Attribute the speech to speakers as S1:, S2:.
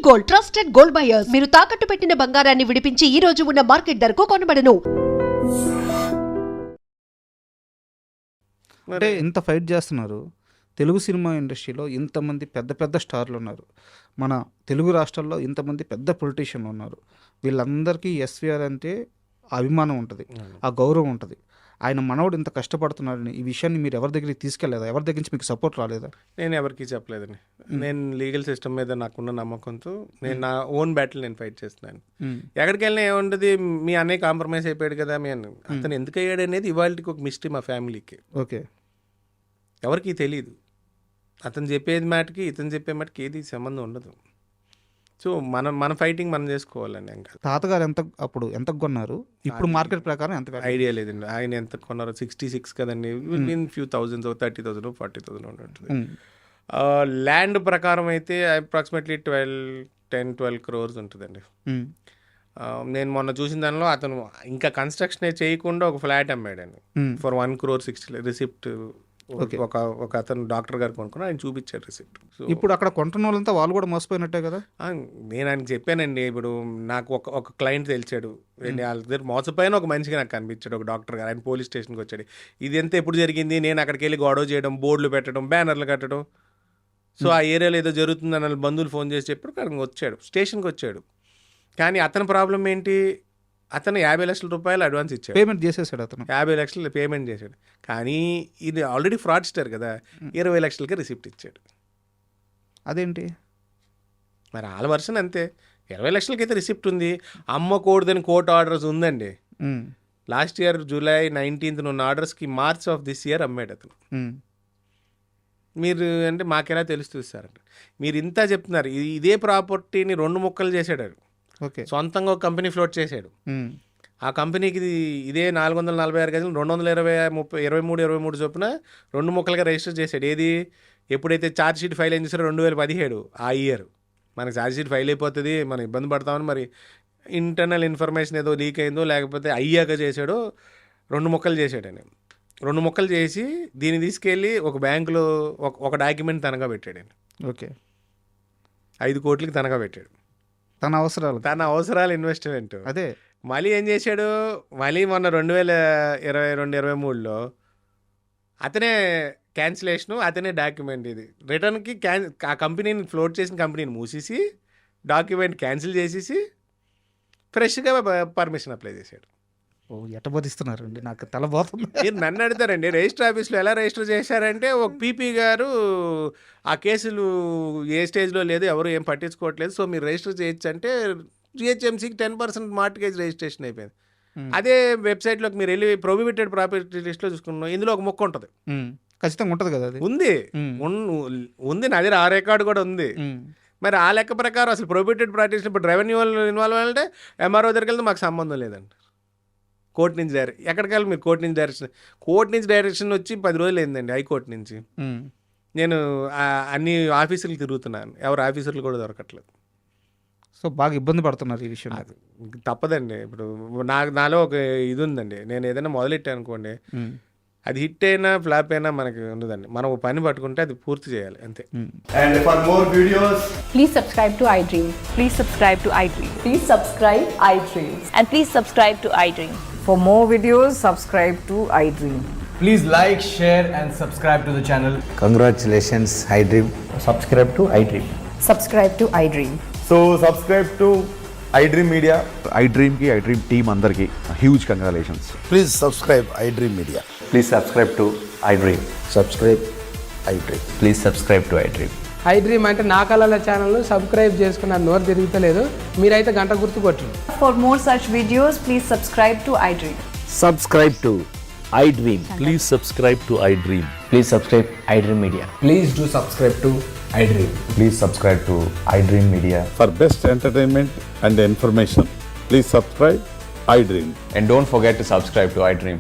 S1: Gold, trusted gold buyers. మీరు తాకట్టు పెట్టిన బంగారాన్ని విడిపించి ఈ రోజు ఉన్న మార్కెట్ ధరకు కొనబడను.
S2: అంటే ఇంత ఫైట్ చేస్తున్నారు. తెలుగు సినిమా ఇండస్ట్రీలో ఇంతమంది పెద్ద పెద్ద స్టార్లు ఉన్నారు. మన తెలుగు రాష్ట్రాల్లో ఇంతమంది పెద్ద పొలిటీషియన్లు ఉన్నారు. వీళ్ళందరికీ ఎస్వీఆర్ అంటే అభిమానం ఉంటుంది, ఆ గౌరవం ఉంటుంది. ఆయన మనవడు ఇంత కష్టపడుతున్నాడని ఈ విషయాన్ని మీరు ఎవరి దగ్గరికి తీసుకెళ్లేదా? ఎవరి దగ్గర నుంచి మీకు సపోర్ట్ రాలేదా?
S3: నేను ఎవరికి చెప్పలేదండి. నేను లీగల్ సిస్టమ్ మీద నాకున్న నమ్మకంతో నేను నా ఓన్ బ్యాటిల్ నేను ఫైట్ చేస్తున్నాను. ఎక్కడికి వెళ్ళినా ఏముంటుంది, మీ అన్నయ్య కాంప్రమైజ్ అయిపోయాడు కదా, మీ అతను ఎందుకు అయ్యాడు అనేది ఇవాళకి ఒక మిస్టరీ మా ఫ్యామిలీకి.
S2: ఓకే,
S3: ఎవరికి తెలియదు. అతను చెప్పేది మాటకి ఇతను చెప్పే మాటకి ఏది సంబంధం ఉండదు. సో మన ఫైటింగ్ మనం చేసుకోవాలండి. ఇంకా
S2: తాతగారు ఎంత కొన్నారు? ఇప్పుడు మార్కెట్ ప్రకారం ఎంత?
S3: ఐడియా లేదండి. ఆయన ఎంత కొన్నారో 66 కదండి. విన్ ఫ్యూ థౌజండ్స్, 30,000, 40,000 ఉంటుంది. ల్యాండ్ ప్రకారం అయితే అప్రాక్సిమేట్లీ 10-12 crores ఉంటుందండి. నేను మొన్న చూసిన దానిలో అతను ఇంకా కన్స్ట్రక్షన్ చేయకుండా ఒక ఫ్లాట్ అమ్మాడండి ఫర్ 1,60,00,000 రిసిప్ట్. ఒక అతను డాక్టర్ గారు కొనుక్కుని ఆయన చూపించారు రిసిప్ట్.
S2: ఇప్పుడు అక్కడ కొంటున్న వాళ్ళంతా వాళ్ళు కూడా మోసపోయినట్టే కదా.
S3: నేను ఆయనకి చెప్పానండి. ఇప్పుడు నాకు ఒక క్లయింట్ తెలిసాడు, వాళ్ళ దగ్గర మోసపోయిన ఒక మనిషిగా నాకు కనిపించాడు, ఒక డాక్టర్ గారు. ఆయన పోలీస్ స్టేషన్కి వచ్చాడు. ఇది ఎంత ఎప్పుడు జరిగింది, నేను అక్కడికి వెళ్ళి గొడవ చేయడం, బోర్డులు పెట్టడం, బ్యానర్లు కట్టడం. సో ఆ ఏరియాలో ఏదో జరుగుతుందని వాళ్ళ బంధువులు ఫోన్ చేసి చెప్పారు. అక్కడికి వచ్చాడు, స్టేషన్కి వచ్చాడు. కానీ అతని ప్రాబ్లం ఏంటి, అతను 50 లక్షల రూపాయలు అడ్వాన్స్ ఇచ్చాడు,
S2: పేమెంట్ చేసేసాడు. అతను
S3: 50 లక్షలు పేమెంట్ చేశాడు. కానీ ఇది ఆల్రెడీ ఫ్రాడ్స్టర్ కదా, 20 లక్షలకి రిసిప్ట్ ఇచ్చాడు.
S2: అదేంటి
S3: మరి వాళ్ళ వర్షన్ అంతే. 20 లక్షలకైతే రిసిప్ట్ ఉంది. అమ్మకూడదని కోర్టు ఆర్డర్స్ ఉందండి. లాస్ట్ ఇయర్ July 19th ఉన్న ఆర్డర్స్కి March of this year అమ్మాడు అతను. మీరు అంటే మాకెలా తెలుస్తుంది సార్ అంటే, మీరు ఇంత చెప్తున్నారు. ఇదే ప్రాపర్టీని 2 ముక్కలు చేశాడు.
S2: ఓకే,
S3: సొంతంగా ఒక కంపెనీ ఫ్లోట్ చేశాడు. ఆ కంపెనీకి ఇదే 446 గజలు 223 చొప్పున 2 ముక్కలుగా రిజిస్టర్ చేశాడు. ఏది ఎప్పుడైతే ఛార్జ్ షీట్ ఫైల్ ఏం చేశారో 2017 ఆ ఇయర్. మనకి ఛార్జ్ షీట్ ఫైల్ అయిపోతుంది, మనం ఇబ్బంది పడతామని మరి ఇంటర్నల్ ఇన్ఫర్మేషన్ ఏదో లీక్ అయిందో లేకపోతే అయ్యాక చేశాడో 2 ముక్కలు చేశాడని. 2 ముక్కలు చేసి దీన్ని తీసుకెళ్ళి ఒక బ్యాంకులో ఒక డాక్యుమెంట్ తనగా పెట్టాడండి.
S2: ఓకే,
S3: 5 కోట్లకి తనగా పెట్టాడు.
S2: తన అవసరాలు
S3: ఇన్వెస్ట్మెంట్.
S2: అదే
S3: మళ్ళీ ఏం చేశాడు, మళ్ళీ మొన్న 2022-23లో అతనే క్యాన్సిలేషను, అతనే డాక్యుమెంట్. ఇది రిటర్న్కి ఆ కంపెనీని ఫ్లోట్ చేసిన కంపెనీని మూసేసి డాక్యుమెంట్ క్యాన్సిల్ చేసేసి ఫ్రెష్గా పర్మిషన్ అప్లై చేశాడు.
S2: ఎట్టబోధిస్తున్నారండి, నాకు తలబోతుంది.
S3: మీరు నన్ను అడుగుతారండి, రిజిస్టర్ ఆఫీస్లో ఎలా రిజిస్టర్ చేశారంటే ఒక పీపీ గారు ఆ కేసులు ఏ స్టేజ్లో లేదు, ఎవరు ఏం పట్టించుకోవట్లేదు, సో మీరు రిజిస్టర్ చేయొచ్చు అంటే GHMCకి 10% మార్ట్గేజ్ రిజిస్ట్రేషన్ అయిపోయింది. అదే వెబ్సైట్లోకి మీరు వెళ్ళి ప్రొహిబిటెడ్ ప్రాపర్టీ లిస్ట్లో చూసుకున్నాం, ఇందులో ఒక మొక్క ఉంటుంది.
S2: ఖచ్చితంగా ఉంటుంది కదా, అది
S3: ఉంది నా దగ్గర, ఆ రికార్డు కూడా ఉంది. మరి ఆ లెక్క ప్రకారం అసలు ప్రొహిబిటెడ్ ప్రాపర్టీస్ ఇప్పుడు రెవెన్యూ ఇన్వాల్వ్ అవ్వాలంటే MRO దగ్గరికి వెళ్తే మాకు సంబంధం లేదండి. కోర్టు నుంచి ఎక్కడికి వెళ్ళి మీరు కోర్టు నుంచి డైరెక్షన్ వచ్చి 10 రోజులు అయిందండి. హైకోర్టు నుంచి నేను అన్ని ఆఫీసులు తిరుగుతున్నాను, ఎవరు ఆఫీసర్లు కూడా దొరకట్లేదు.
S2: సో బాగా ఇబ్బంది పడుతున్నారు ఈ విషయం.
S3: తప్పదండి. ఇప్పుడు నాలో ఒక ఇది ఉందండి, నేను ఏదైనా మొదలెట్టాను అనుకోండి, అది హిట్ అయినా ఫ్లాప్ అయినా మనకి ఉండదండి. మనం పని పట్టుకుంటే అది పూర్తి చేయాలి అంతే.
S4: And for more videos,
S5: please subscribe to iDream.
S6: Please subscribe to iDream.
S5: Please subscribe iDream.
S6: And please subscribe to iDream.
S5: For more videos, subscribe to iDream.
S4: please like, share and subscribe to the channel.
S7: Congratulations, iDream.
S4: Subscribe to iDream.
S5: Subscribe to iDream.
S4: So subscribe to iDream Media.
S8: iDream team andarki huge congratulations.
S7: Please subscribe iDream Media.
S4: Please subscribe to iDream.
S7: Subscribe iDream.
S4: Please subscribe to iDream.
S9: iDream అంటే నా కళల channel subscribe చేసుకున్న నోరు తిరుగుతలేదు, మీరైతే గంట గుర్తు కొట్టండి.
S5: For more such videos, please subscribe to iDream.
S7: Subscribe to iDream.
S10: Please subscribe to iDream.
S4: Please subscribe iDream Media.
S9: Please do subscribe to iDream.
S4: Please subscribe to iDream Media.
S8: For best entertainment and information, please subscribe iDream.
S4: And don't forget to subscribe to iDream.